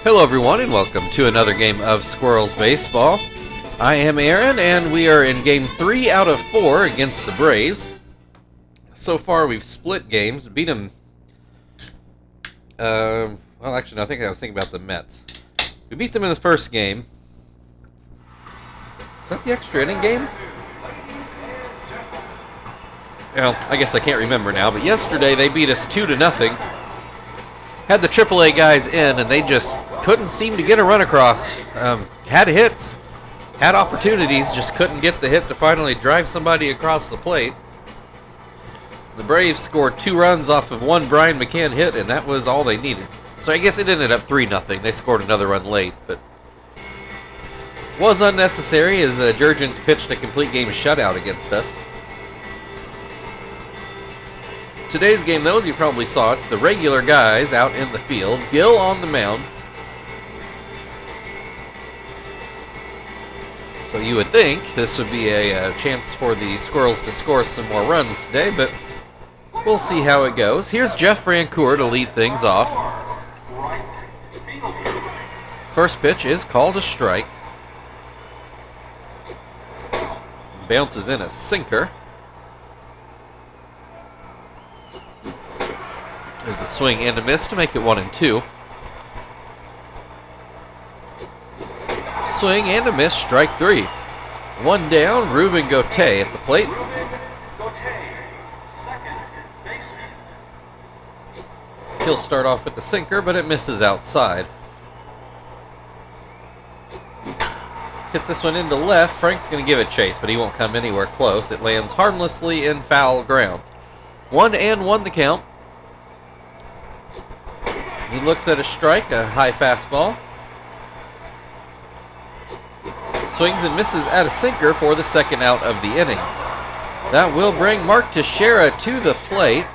Hello everyone and welcome to another game of Squirrels Baseball. I am Aaron and we are in game 3 out of 4 against the Braves. So far we've split games, beat them, well actually no, I think I was thinking about the Mets. We beat them in the first game. Is that the extra inning game? Well, I guess I can't remember now, but yesterday they beat us 2-0. Had the AAA guys in, and they just couldn't seem to get a run across. Had hits, had opportunities, just couldn't get the hit to finally drive somebody across the plate. The Braves scored 2 runs off of one Brian McCann hit, and that was all they needed. So I guess it ended up 3-0. They scored another run late, but was unnecessary as Jurgens pitched a complete game shutout against us. Today's game, though, as you probably saw, it's the regular guys out in the field. Gil on the mound. So you would think this would be a chance for the Squirrels to score some more runs today, but we'll see how it goes. Here's Jeff Francoeur to lead things off. First pitch is called a strike. Bounces in a sinker. There's a swing and a miss to make it 1-2. Swing and a miss, strike 3. One down, Ruben Gauthier at the plate. He'll start off with the sinker, but it misses outside. Hits this one into left. Frank's going to give it chase, but he won't come anywhere close. It lands harmlessly in foul ground. 1-1 the count. He looks at a strike, a high fastball. Swings and misses at a sinker for the second out of the inning. That will bring Mark Teixeira to the plate.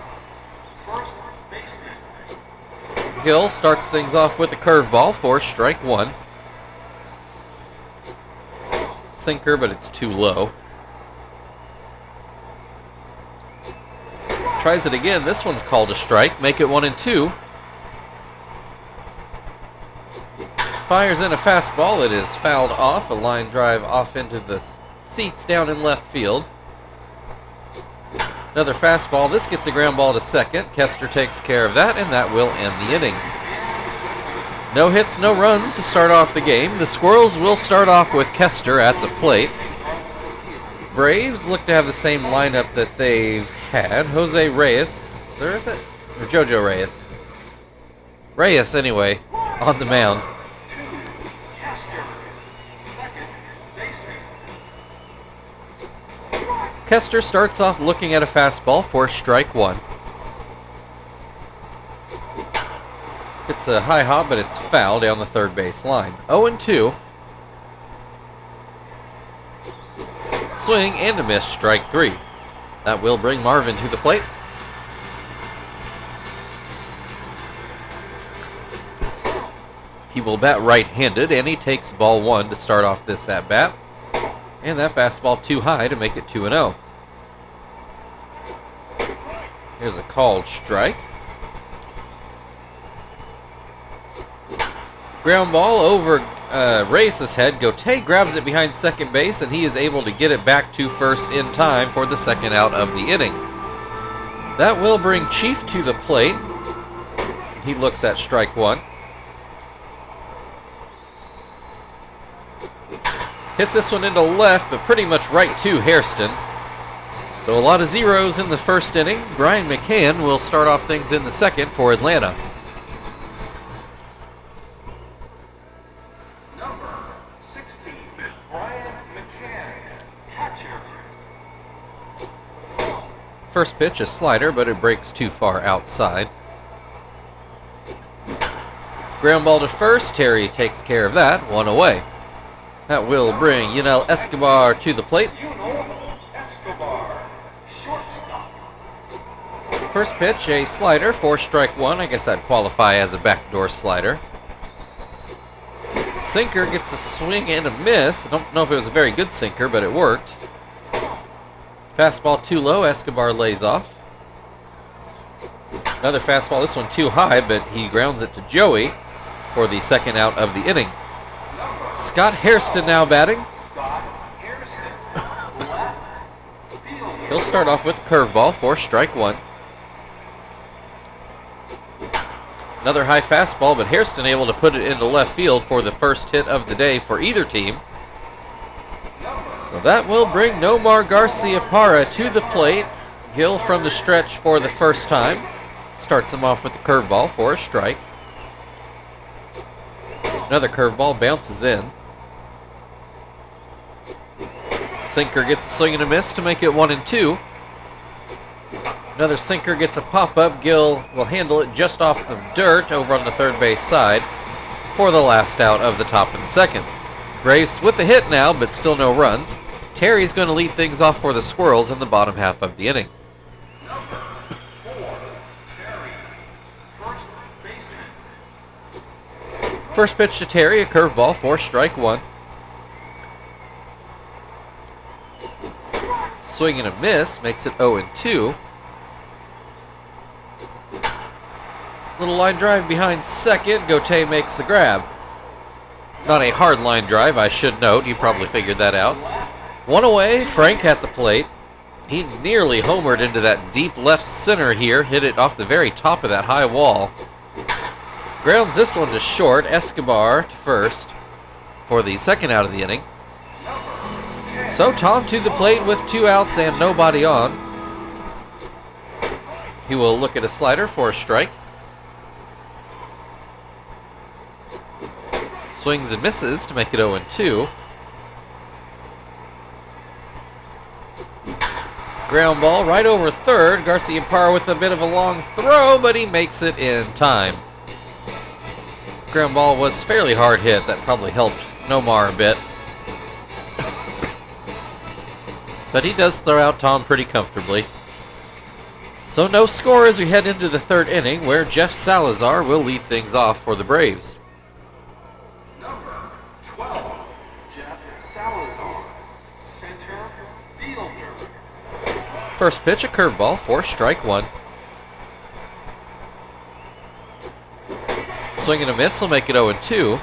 Gil starts things off with a curveball for strike 1. Sinker, but it's too low. Tries it again. This one's called a strike. Make it 1-2. Fires in a fastball. It is fouled off. A line drive off into the seats down in left field. Another fastball. This gets a ground ball to second. Kester takes care of that, and that will end the inning. No hits, no runs to start off the game. The Squirrels will start off with Kester at the plate. Braves look to have the same lineup that they've had. Jose Reyes, or is it? Or Jojo Reyes? Reyes, anyway, on the mound. Kester starts off looking at a fastball for strike 1. It's a high hop, but it's foul down the third base line. 0-2. Swing and a miss, strike 3. That will bring Marvin to the plate. He will bat right-handed, and he takes ball 1 to start off this at-bat. And that fastball too high to make it 2-0. Here's a called strike. Ground ball over Reyes' head. Gauthier grabs it behind second base, and he is able to get it back to first in time for the second out of the inning. That will bring Chief to the plate. He looks at strike 1. Hits this one into left, but pretty much right to Hairston. So a lot of zeros in the first inning. Brian McCann will start off things in the second for Atlanta. Number 16, Brian McCann, catcher. First pitch, a slider, but it breaks too far outside. Ground ball to first. Terry takes care of that. 1 away. That will bring Yunel Escobar to the plate. Escobar, shortstop. First pitch, a slider for strike 1. I guess that'd qualify as a backdoor slider. Sinker gets a swing and a miss. I don't know if it was a very good sinker, but it worked. Fastball too low. Escobar lays off. Another fastball. This one too high, but he grounds it to Joey. for the second out of the inning. Scott Hairston now batting. Scott Hairston, left fielder. He'll start off with a curveball for strike one. Another high fastball, but Hairston able to put it into left field for the first hit of the day for either team. So that will bring Nomar Garcia-Parra to the plate. Gill from the stretch for the first time. Starts him off with the curveball for a strike. Another curveball bounces in. Sinker gets a swing and a miss to make it 1-2. Another sinker gets a pop-up. Gill will handle it just off the dirt over on the third base side for the last out of the top of the second. Braves with a hit now, but still no runs. Terry's going to lead things off for the Squirrels in the bottom half of the inning. Number 4, Terry, first baseman. First pitch to Terry, a curveball for strike one. Swing and a miss makes it 0-2. Little line drive behind second. Gotay makes the grab. Not a hard line drive, I should note. You probably figured that out. One away, Frank at the plate. He nearly homered into that deep left center here. Hit it off the very top of that high wall. Grounds this one to short. Escobar to first for the second out of the inning. So Tom to the plate with 2 outs and nobody on. He will look at a slider for a strike. Swings and misses to make it 0-2. Ground ball right over third. Garcia-Parra with a bit of a long throw, but he makes it in time. Ground ball was fairly hard hit. That probably helped Nomar a bit. But he does throw out Tom pretty comfortably. So no score as we head into the third inning, where Jeff Salazar will lead things off for the Braves. Number 12, Jeff Salazar, center fielder. First pitch, a curveball for strike one. Swing and a miss will make it 0-2.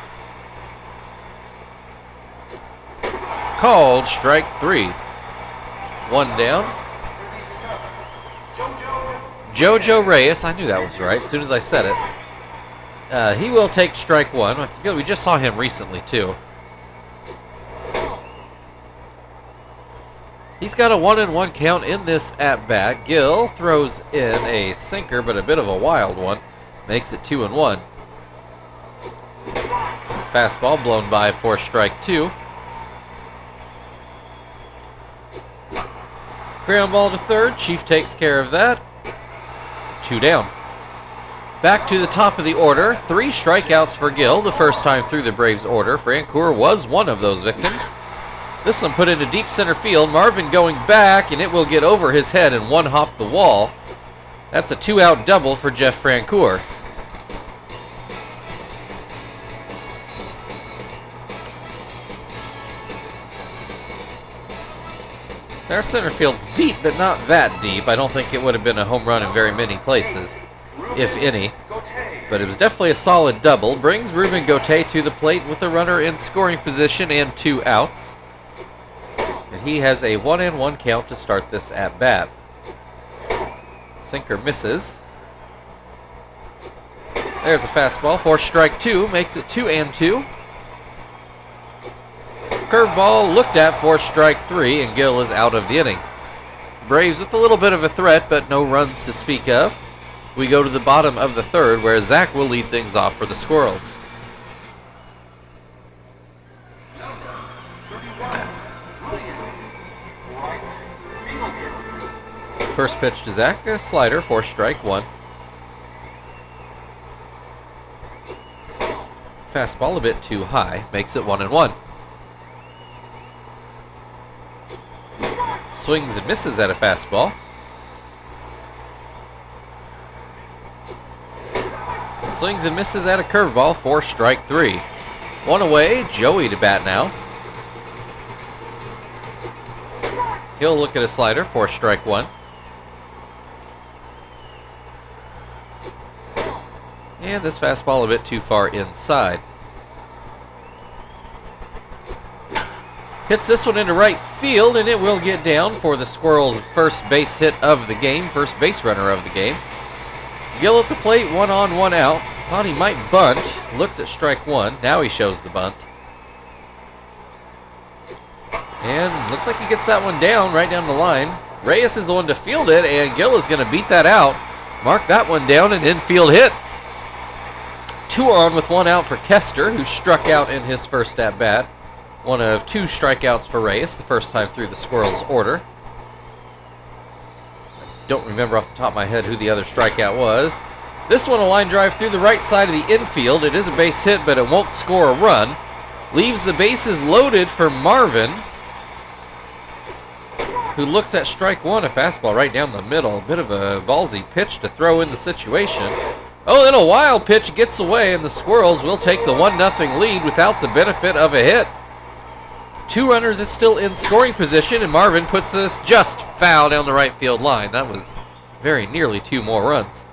Called strike three. One down. 37, Jojo Reyes. I knew that was right as soon as I said it. He will take strike one. I feel we just saw him recently, too. He's got a 1-1 count in this at-bat. Gill throws in a sinker, but a bit of a wild one. Makes it 2-1. Fastball blown by for strike two. Ground ball to third. Chief takes care of that. 2 down. Back to the top of the order. 3 strikeouts for Gill, the first time through the Braves order. Francoeur was one of those victims. This one put into deep center field. Marvin going back, and it will get over his head and one-hop the wall. That's a 2-out double for Jeff Francoeur. Their center field's deep, but not that deep. I don't think it would have been a home run in very many places, if any. But it was definitely a solid double. Brings Ruben Gotay to the plate with a runner in scoring position and 2 outs. And he has a 1-1 count to start this at-bat. Sinker misses. There's a fastball for strike two. Makes it 2-2. Curveball looked at for strike three, and Gill is out of the inning. Braves with a little bit of a threat, but no runs to speak of. We go to the bottom of the third, where Zach will lead things off for the Squirrels. First pitch to Zach, a slider for strike one. Fastball a bit too high, makes it 1-1. Swings and misses at a fastball. Swings and misses at a curveball for strike three. One away, Joey to bat now. He'll look at a slider for strike one. And this fastball a bit too far inside. Hits this one into right field, and it will get down for the Squirrels' first base hit of the game, first base runner of the game. Gill at the plate, 1 on, 1 out. Thought he might bunt. Looks at strike 1. Now he shows the bunt. And looks like he gets that one down, right down the line. Reyes is the one to field it, and Gill is going to beat that out. Mark that one down, an infield hit. 2 on with 1 out for Kester, who struck out in his first at-bat. One of 2 strikeouts for Reyes, the first time through the Squirrels' order. I don't remember off the top of my head who the other strikeout was. This one a line drive through the right side of the infield. It is a base hit, but it won't score a run. Leaves the bases loaded for Marvin, who looks at strike 1, a fastball right down the middle. A bit of a ballsy pitch to throw in the situation. Oh, then a wild pitch gets away, and the Squirrels will take the 1-0 lead without the benefit of a hit. 2 runners is still in scoring position, and Marvin puts this just foul down the right field line. That was very nearly 2 more runs.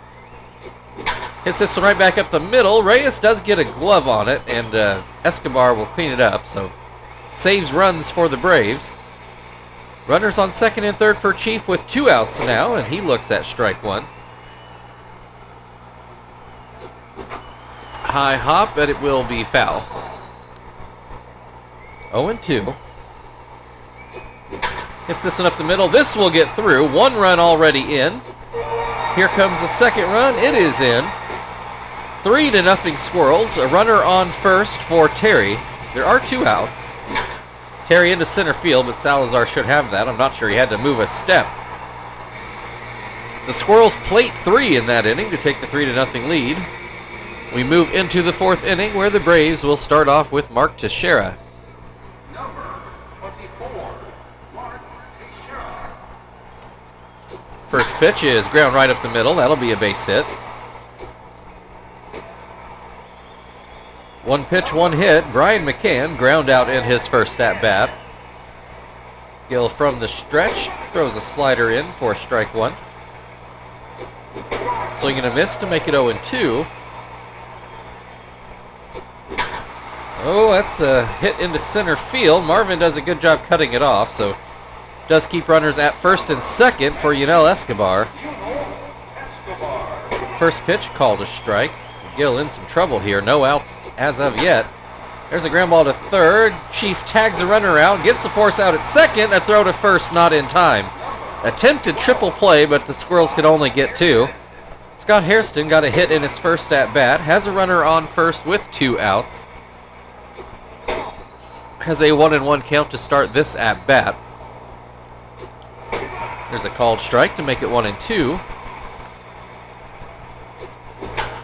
Hits this one right back up the middle. Reyes does get a glove on it, and Escobar will clean it up, so saves runs for the Braves. Runners on second and third for Chief with 2 outs now, and he looks at strike 1. High hop, but it will be foul. 0-2. Hits this one up the middle. This will get through. 1 run already in. Here comes the second run. It is in. 3-0 Squirrels. A runner on first for Terry. There are 2 outs. Terry into center field, but Salazar should have that. I'm not sure he had to move a step. The Squirrels plate 3 in that inning to take the 3-0 lead. We move into the 4th inning, where the Braves will start off with Mark Teixeira. First pitch is ground right up the middle. That'll be a base hit. 1 pitch, 1 hit. Brian McCann ground out in his first at-bat. Gill from the stretch throws a slider in for strike 1. Swing and a miss to make it 0-2. Oh, that's a hit into center field. Marvin does a good job cutting it off, so does keep runners at first and second for Yunel Escobar. First pitch called a strike. Gill in some trouble here. No outs as of yet. There's a ground ball to third. Chief tags a runner out, gets the force out at second. A throw to first, not in time. Attempted triple play, but the Squirrels could only get 2. Scott Hairston got a hit in his first at-bat. Has a runner on first with 2 outs. Has a 1-1 count to start this at-bat. There's a called strike to make it 1-2.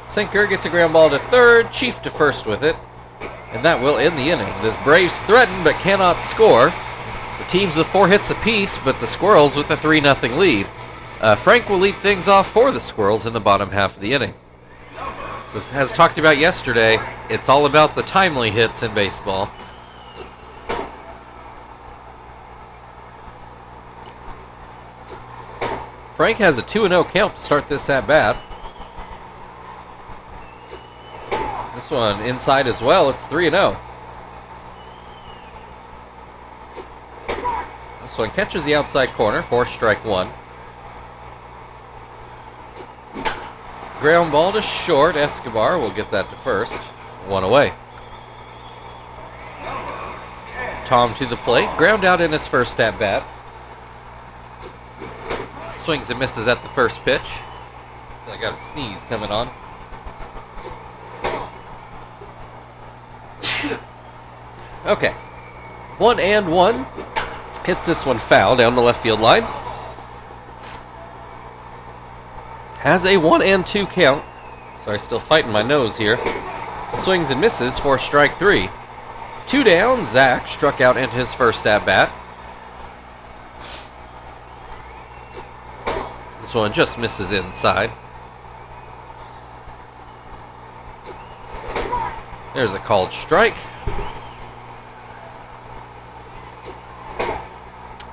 Sinker gets a ground ball to third. Chief to first with it. And that will end the inning. The Braves threaten but cannot score. The teams with 4 hits apiece, but the Squirrels with a 3-0 lead. Frank will lead things off for the Squirrels in the bottom half of the inning. So, as talked about yesterday, it's all about the timely hits in baseball. Frank has a 2-0 count to start this at-bat. This one inside as well. It's 3-0. This one catches the outside corner for strike 1. Ground ball to short. Escobar will get that to first. 1 away. Tom to the plate. Ground out in his first at-bat. Swings and misses at the first pitch. I got a sneeze coming on. Okay. 1-1. Hits this one foul down the left field line. Has a 1-2 count. Sorry, still fighting my nose here. Swings and misses for strike 3. 2 down. Zach struck out in his first at-bat. This one just misses inside. There's a called strike.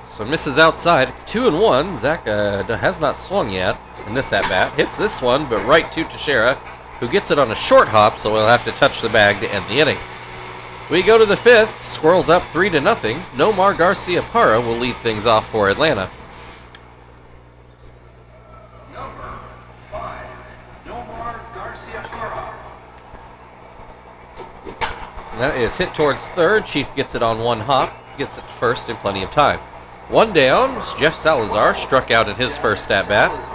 So misses outside. It's 2-1. Zach has not swung yet in this at-bat. Hits this one, but right to Teixeira. who gets it on a short hop, so he'll have to touch the bag to end the inning. We go to the 5th. Squirrels up 3-0. Nomar Garcia-Parra will lead things off for Atlanta. Number 5, Nomar Garcia-Parra. That is hit towards third. Chief gets it on one hop. Gets it first in plenty of time. One down. Jeff Salazar struck out in his first at-bat.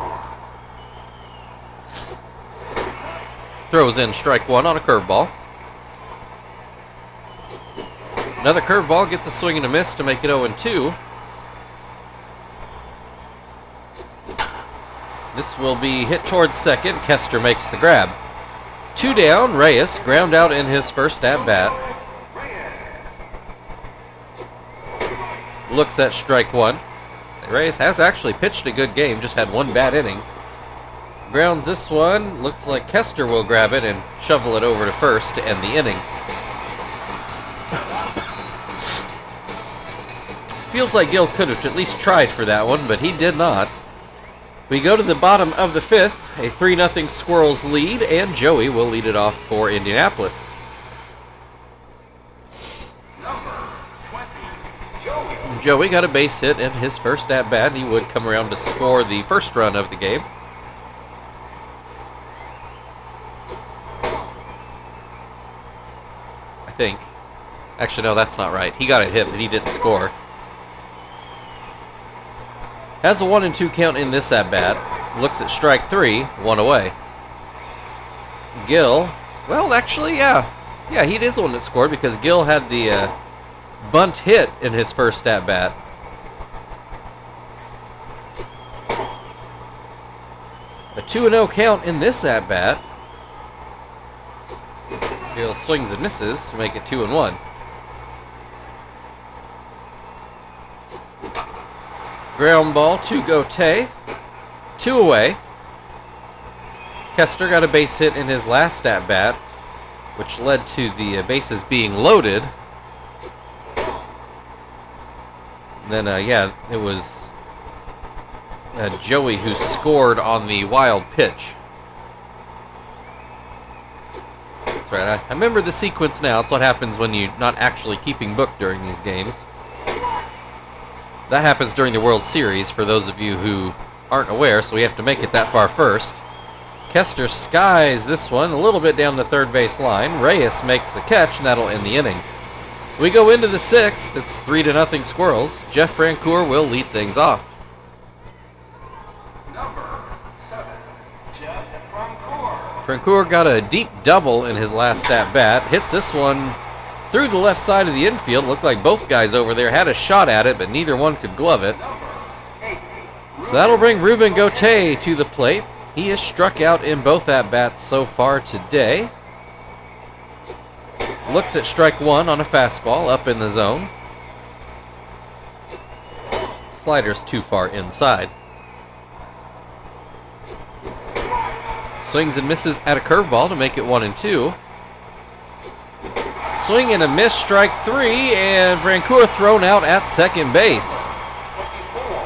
Throws in strike one on a curveball. Another curveball gets a swing and a miss to make it 0-2. This will be hit towards second. Kester makes the grab. 2 down. Reyes ground out in his first at-bat. Looks at strike one. Reyes has actually pitched a good game, just had one bad inning. Grounds this one. Looks like Kester will grab it and shovel it over to first to end the inning. Feels like Gil could have at least tried for that one, but he did not. We go to the bottom of the 5th, a 3-0 Squirrels lead, and Joey will lead it off for Indianapolis. Number 20, Joey. Joey got a base hit in his first at-bat, and he would come around to score the first run of the game. I think. Actually, no, that's not right. He got a hit, but he didn't score. Has a 1-2 count in this at-bat. Looks at strike 3, 1 away. Gil, well, actually, yeah. Yeah, he is the one that scored because Gil had the bunt hit in his first at-bat. A 2-0 count in this at-bat. Gil swings and misses to make it 2-1. Ground ball to Gote. 2 away. Kester got a base hit in his last at-bat, which led to the bases being loaded. And then, yeah, it was Joey who scored on the wild pitch. That's right, I remember the sequence now. It's what happens when you're not actually keeping book during these games. That happens during the World Series, for those of you who aren't aware, so we have to make it that far first. Kester skies this one a little bit down the third base line. Reyes makes the catch, and that'll end the inning. We go into the 6th. It's 3-0 Squirrels. Jeff Francoeur will lead things off. Number 7, Jeff Francoeur. Francoeur got a deep double in his last at-bat. Hits this one through the left side of the infield. Looked like both guys over there had a shot at it, but neither one could glove it. So that'll bring Ruben Gote to the plate. He is struck out in both at-bats so far today. Looks at strike one on a fastball up in the zone. Slider's too far inside. Swings and misses at a curveball to make it 1-2. Swing and a miss, strike 3, and Francoeur thrown out at second base.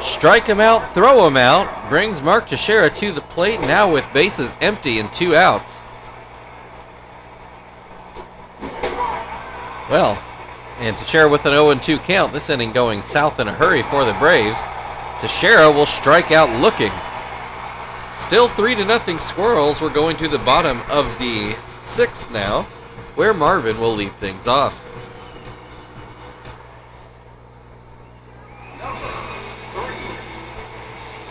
Strike him out, throw him out, brings Mark Teixeira to the plate now with bases empty and 2 outs. Well, and Teixeira with an 0-2 count, this inning going south in a hurry for the Braves. Teixeira will strike out looking. Still 3-0 Squirrels. We're going to the bottom of the 6th now, where Marvin will lead things off.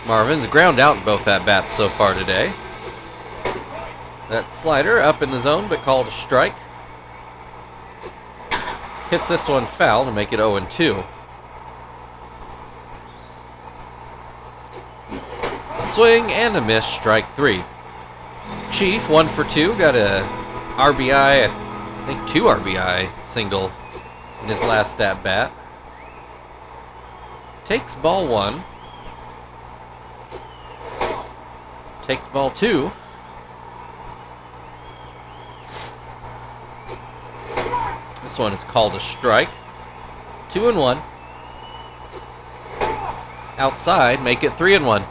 Marvin's ground out in both at-bats so far today. That slider up in the zone, but called a strike. Hits this one foul to make it 0-2. Swing and a miss, strike 3. Chief, 1 for 2, got a RBI, I think 2 RBI single in his last at-bat. Takes ball 1. Takes ball 2. This one is called a strike. 2-1. Outside, make it 3-1.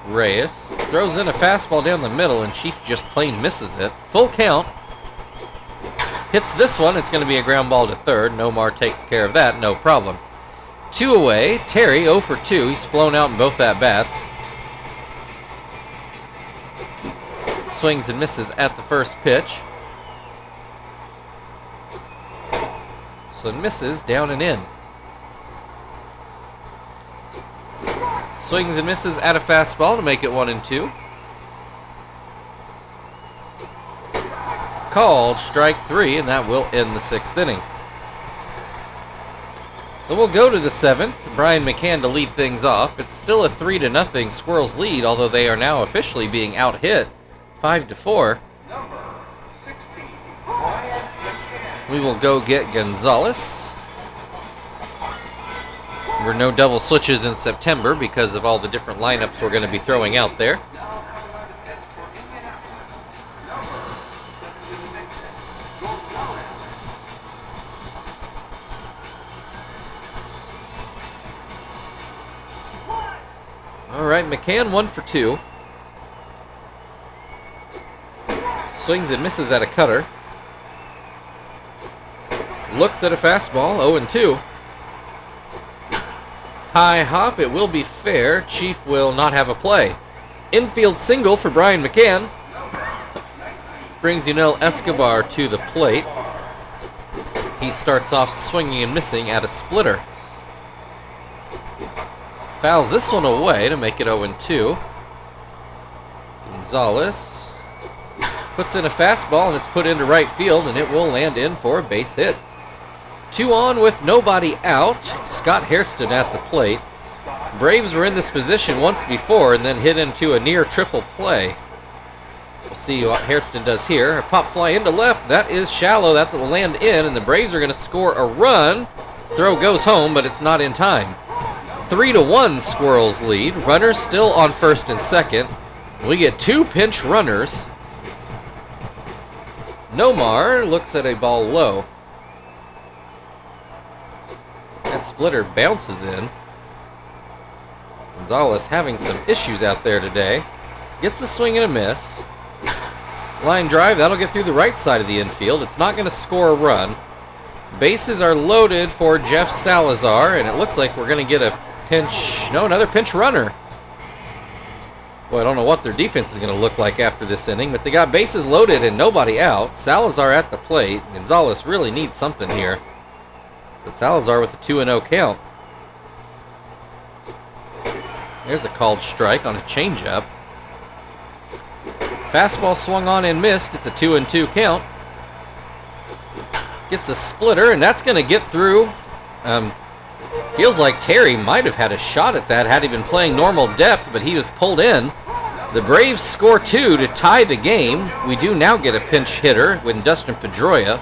Reyes throws in a fastball down the middle, and Chief just plain misses it. Full count. Hits this one. It's going to be a ground ball to third. Nomar takes care of that. No problem. 2 away. Terry 0 for 2. He's flown out in both at-bats. Swings and misses at the first pitch. So it misses down and in. Swings and misses at a fastball to make it 1-2. Called strike 3, and that will end the 6th inning. So we'll go to the 7th. Brian McCann to lead things off. It's still a 3-0 Squirrels lead, although they are now officially being out-hit 5-4. Number 16, Brian McCann. We will go get Gonzalez. There were no double switches in September because of all the different lineups we're going to be throwing out there. Now coming on to pitch for Indianapolis. Number 76, Gonzalez. All right, McCann 1 for 2. Swings and misses at a cutter. Looks at a fastball, 0-2. High hop, it will be fair. Chief will not have a play. Infield single for Brian McCann. Brings Yunel Escobar to the plate. He starts off swinging and missing at a splitter. Fouls this one away to make it 0-2. Gonzalez puts in a fastball, and it's put into right field, and it will land in for a base hit. 2 on with nobody out. Scott Hairston at the plate. Braves were in this position once before and then hit into a near triple play. We'll see what Hairston does here. A pop fly into left. That is shallow. That will land in, and the Braves are going to score a run. Throw goes home, but it's not in time. 3-1 Squirrels lead. Runners still on first and second. We get 2 pinch runners. Nomar looks at a ball low. That splitter bounces in. Gonzalez having some issues out there today. Gets a swing and a miss. Line drive, that'll get through the right side of the infield. It's not going to score a run. Bases are loaded for Jeff Salazar, and it looks like we're going to get a another pinch runner. Well, I don't know what their defense is going to look like after this inning, but they got bases loaded and nobody out. Salazar at the plate. Gonzalez really needs something here. But Salazar with a 2-0 count. There's a called strike on a changeup. Fastball swung on and missed. It's a 2-2 count. Gets a splitter, and that's going to get through. Feels like Terry might have had a shot at that had he been playing normal depth, but he was pulled in. The Braves score 2 to tie the game. We do now get a pinch hitter with Dustin Pedroia.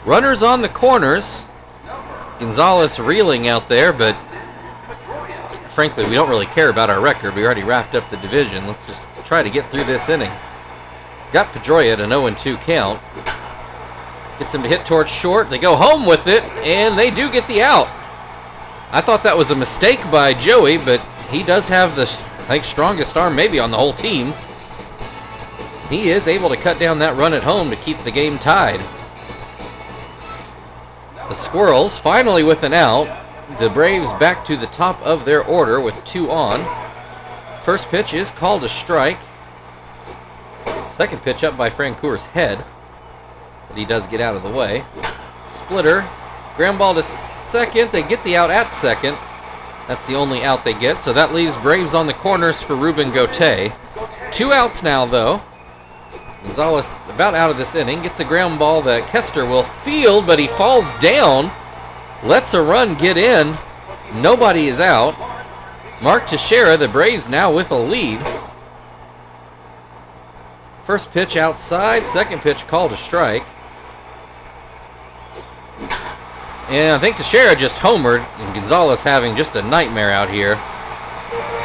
Runners on the corners. Gonzalez reeling out there, but frankly, we don't really care about our record. We already wrapped up the division. Let's just try to get through this inning. He's got Pedroia at an 0-2 count. Gets him to hit towards short. They go home with it, and they do get the out. I thought that was a mistake by Joey, but he does have the, I think, strongest arm maybe on the whole team. He is able to cut down that run at home to keep the game tied. The Squirrels finally with an out. The Braves back to the top of their order with 2 on. First pitch is called a strike. Second pitch up by Francour's head, but he does get out of the way. Splitter, ground ball to second. They get the out at second. That's the only out they get, so that leaves Braves on the corners for Ruben Gauthier. 2 outs now, though. Gonzalez about out of this inning. Gets a ground ball that Kester will field, but he falls down. Lets a run get in. Nobody is out. Mark Teixeira, the Braves now with a lead. First pitch outside. Second pitch called a strike. And I think Teixeira just homered, and Gonzalez having just a nightmare out here.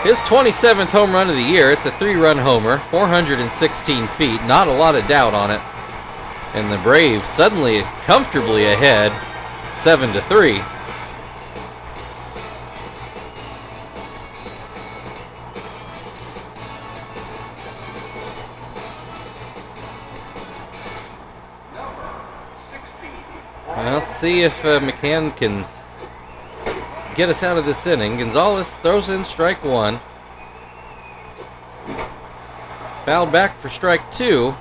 His 27th home run of the year. It's a 3-run homer, 416 feet. Not a lot of doubt on it. And the Braves suddenly comfortably ahead, 7-3. Well, let's see if McCann can get us out of this inning. Gonzalez throws in strike one. Fouled back for strike two.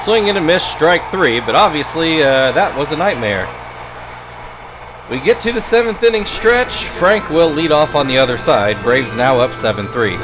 Swing and a miss, strike three, but obviously that was a nightmare. We get to the 7th inning stretch. Frank will lead off on the other side. Braves now up 7-3.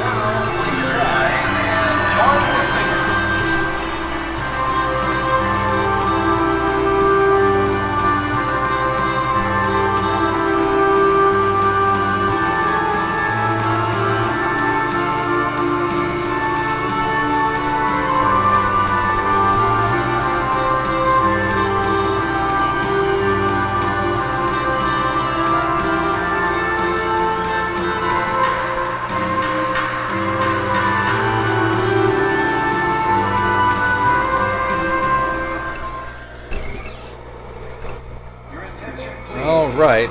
Right.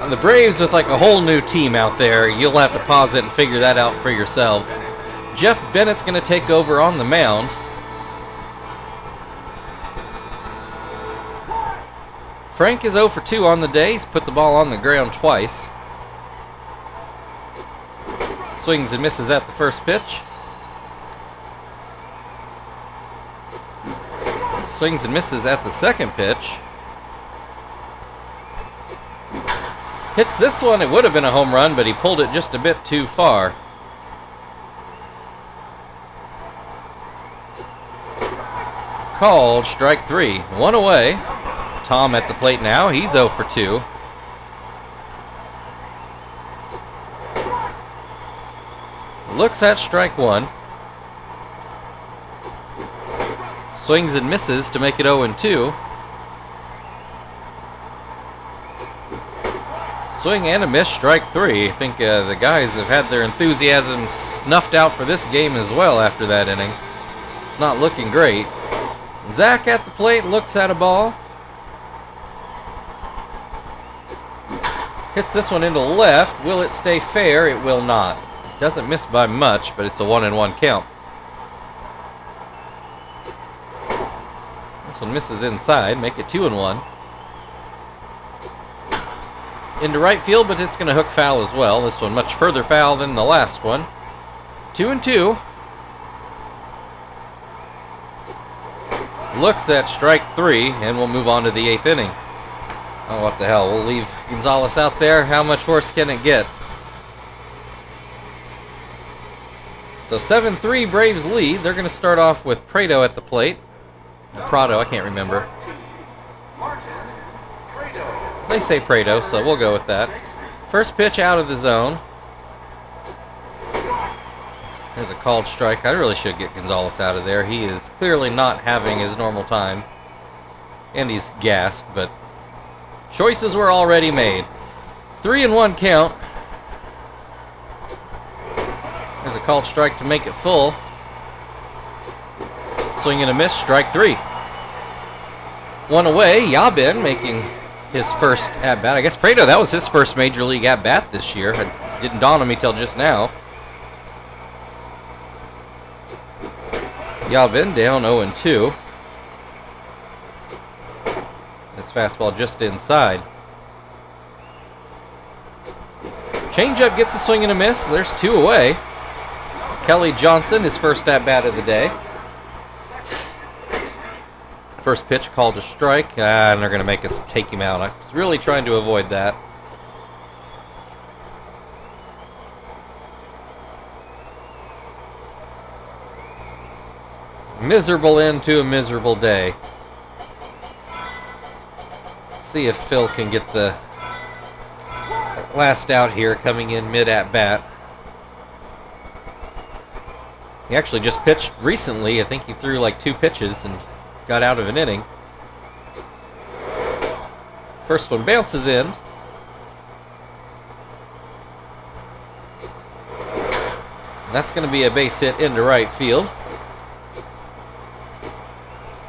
And the Braves with like a whole new team out there. You'll have to pause it and figure that out for yourselves. Jeff Bennett's going to take over on the mound. Frank is 0 for 2 on the day. He's put the ball on the ground twice. Swings and misses at the first pitch. Swings and misses at the second pitch. Hits this one, it would have been a home run, but he pulled it just a bit too far. Called strike three. One away. Tom at the plate now. He's 0 for 2. Looks at strike one. Swings and misses to make it 0-2. Swing and a miss, strike three. I think the guys have had their enthusiasm snuffed out for this game as well after that inning. It's not looking great. Zach at the plate, looks at a ball. Hits this one into left. Will it stay fair? It will not. Doesn't miss by much, but it's a 1-1 count. This one misses inside, make it 2-1. Into right field, but it's going to hook foul as well. This one much further foul than the last one. 2-2. Looks at strike three, and we'll move on to the 8th inning. Oh, what the hell. We'll leave Gonzalez out there. How much worse can it get? So 7-3 Braves lead. They're going to start off with Prado at the plate. Prado, I can't remember. They say Prado, so we'll go with that. First pitch out of the zone. There's a called strike. I really should get Gonzalez out of there. He is clearly not having his normal time. And he's gassed, but choices were already made. 3-1 count. There's a called strike to make it full. Swing and a miss, strike three. One away, Yabin making his first at-bat. I guess Prado, that was his first major league at-bat this year. It didn't dawn on me till just now. Yabin down 0-2. This fastball just inside. Changeup gets a swing and a miss. There's two away. Kelly Johnson, his first at-bat of the day. First pitch called a strike, and they're going to make us take him out. I was really trying to avoid that. Miserable end to a miserable day. Let's see if Phil can get the last out here coming in mid-at-bat. He actually just pitched recently. I think he threw like 2 pitches and got out of an inning. First one bounces in. That's going to be a base hit into right field.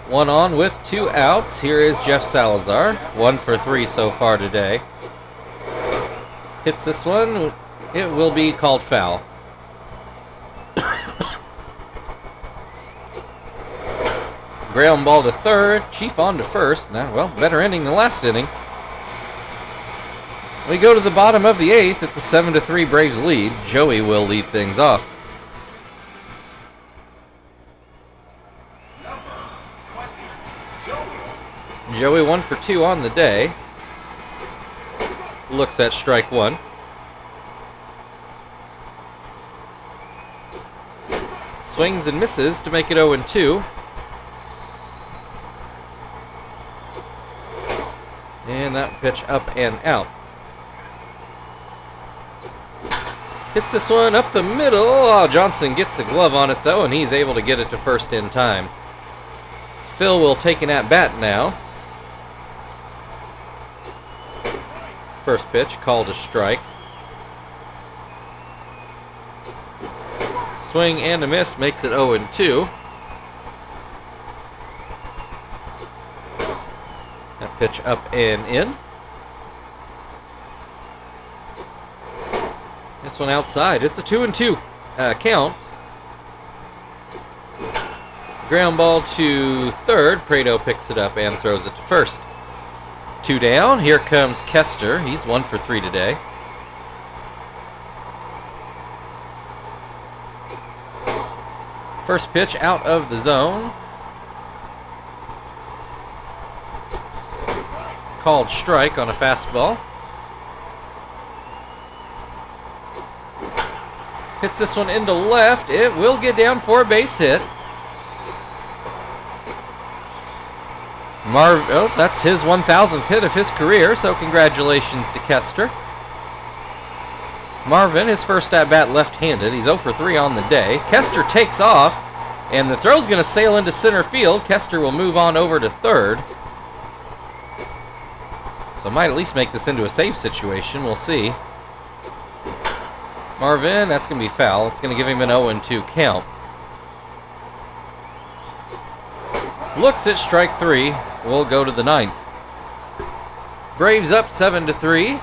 One on with 2 outs. Here is Jeff Salazar. 1 for 3 so far today. Hits this one. It will be called foul. Ground ball to third. Chief on to first. Now, well, better ending than last inning. We go to the bottom of the 8th. It's a 7-3 Braves lead. Joey will lead things off. Joey 1 for 2 on the day. Looks at strike one. Swings and misses to make it 0-2. And that pitch up and out. Hits this one up the middle. Oh, Johnson gets a glove on it though, and he's able to get it to first in time. So Phil will take an at-bat now. First pitch, called a strike. Swing and a miss makes it 0-2. That pitch up and in. This one outside. It's a 2-2 count. Ground ball to third. Prado picks it up and throws it to first. 2 down. Here comes Kester. He's 1 for 3 today. First pitch out of the zone. Called strike on a fastball. Hits this one into left. It will get down for a base hit. Oh, that's his 1,000th hit of his career, so congratulations to Kester. Marvin, his first at-bat left-handed. He's 0 for 3 on the day. Kester takes off, and the throw's going to sail into center field. Kester will move on over to third. So might at least make this into a save situation. We'll see. Marvin, that's going to be foul. It's going to give him an 0-2 count. Looks at strike 3. We'll go to the 9th. Braves up 7-3.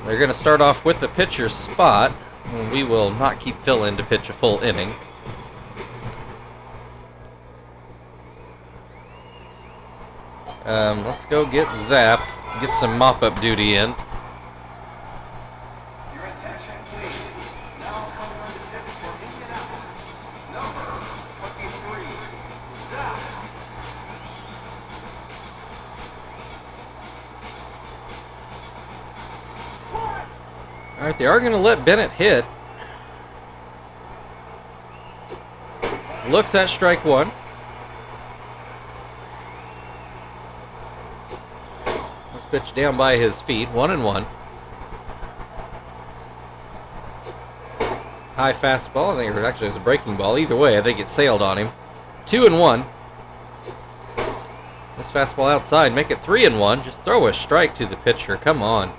They're going to start off with the pitcher's spot. We will not keep Phil in to pitch a full inning. Let's go get Zap. Get some mop-up duty in. Your attention, please. Now coming on the pitch for Indianapolis, number 23, Zap. All right, they are going to let Bennett hit. Looks at strike one. This pitch down by his feet, 1-1. High fastball. I think it was a breaking ball. Either way, I think it sailed on him. 2-1. This fastball outside, make it 3-1. Just throw a strike to the pitcher. Come on.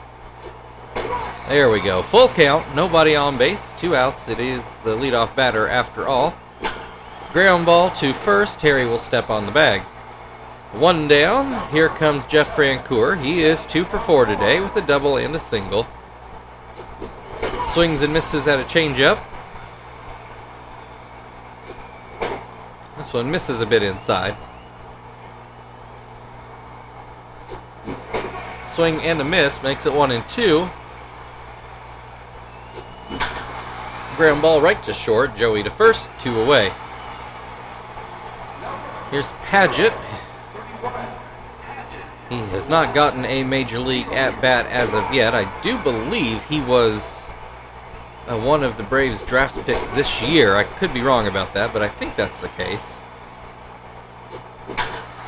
There we go. Full count. Nobody on base. 2 outs. It is the leadoff batter after all. Ground ball to first. Terry will step on the bag. 1 down. Here comes Jeff Francoeur. He is 2 for 4 today with a double and a single. Swings and misses at a changeup. This one misses a bit inside. Swing and a miss makes it 1-2. Ground ball right to short. Joey to first. 2 away. Here's Padgett. He has not gotten a major league at-bat as of yet. I do believe he was one of the Braves' draft picks this year. I could be wrong about that, but I think that's the case.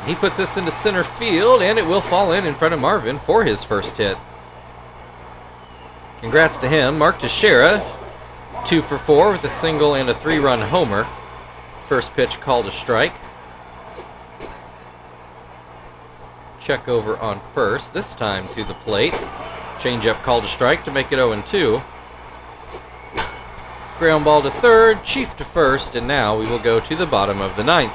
He puts this into center field, and it will fall in front of Marvin for his first hit. Congrats to him. Mark Teixeira, 2 for 4 with a single and a 3-run homer. First pitch called a strike. Check over on first, this time to the plate. Changeup called a strike to make it 0-2. Ground ball to third, Chief to first, and now we will go to the bottom of the 9th.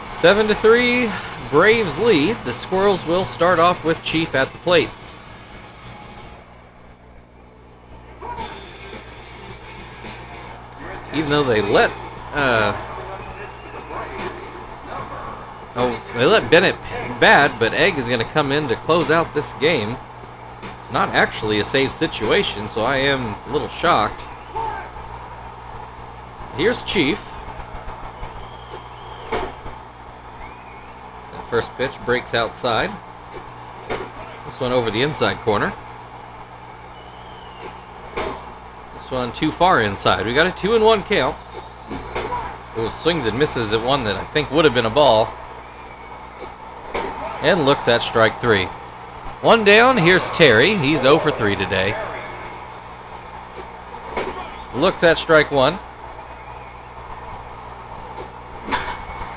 7-3, Braves lead. The Squirrels will start off with Chief at the plate. Even though they let Oh, they let Bennett bat, but Egg is going to come in to close out this game. It's not actually a safe situation, so I am a little shocked. Here's Chief. The first pitch breaks outside. This one over the inside corner. This one too far inside. We got a 2-1 count. Oh, swings and misses at one that I think would have been a ball. And looks at strike 3. One down, here's Terry. He's 0 for 3 today. Looks at strike 1.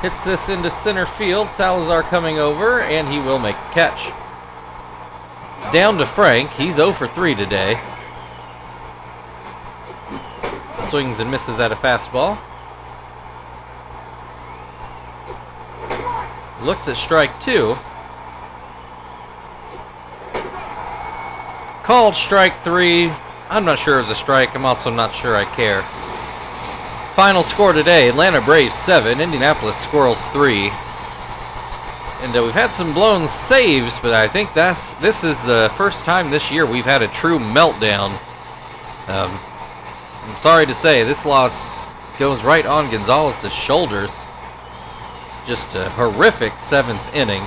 Hits this into center field. Salazar coming over, and he will make the catch. It's down to Frank. He's 0 for 3 today. Swings and misses at a fastball. Looks at strike 2. Called strike 3. I'm not sure it was a strike. I'm also not sure I care. Final score today, Atlanta Braves 7, Indianapolis Squirrels 3. And we've had some blown saves, but I think this is the first time this year we've had a true meltdown. I'm sorry to say, this loss goes right on Gonzalez's shoulders. Just a horrific 7th inning.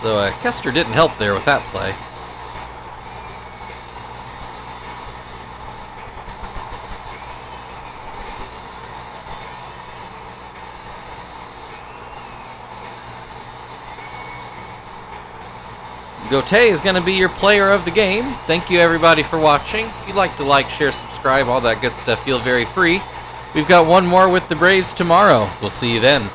Though Kester didn't help there with that play. Gote is going to be your player of the game. Thank you everybody for watching. If you'd like to like, share, subscribe, all that good stuff, feel very free. We've got one more with the Braves tomorrow. We'll see you then.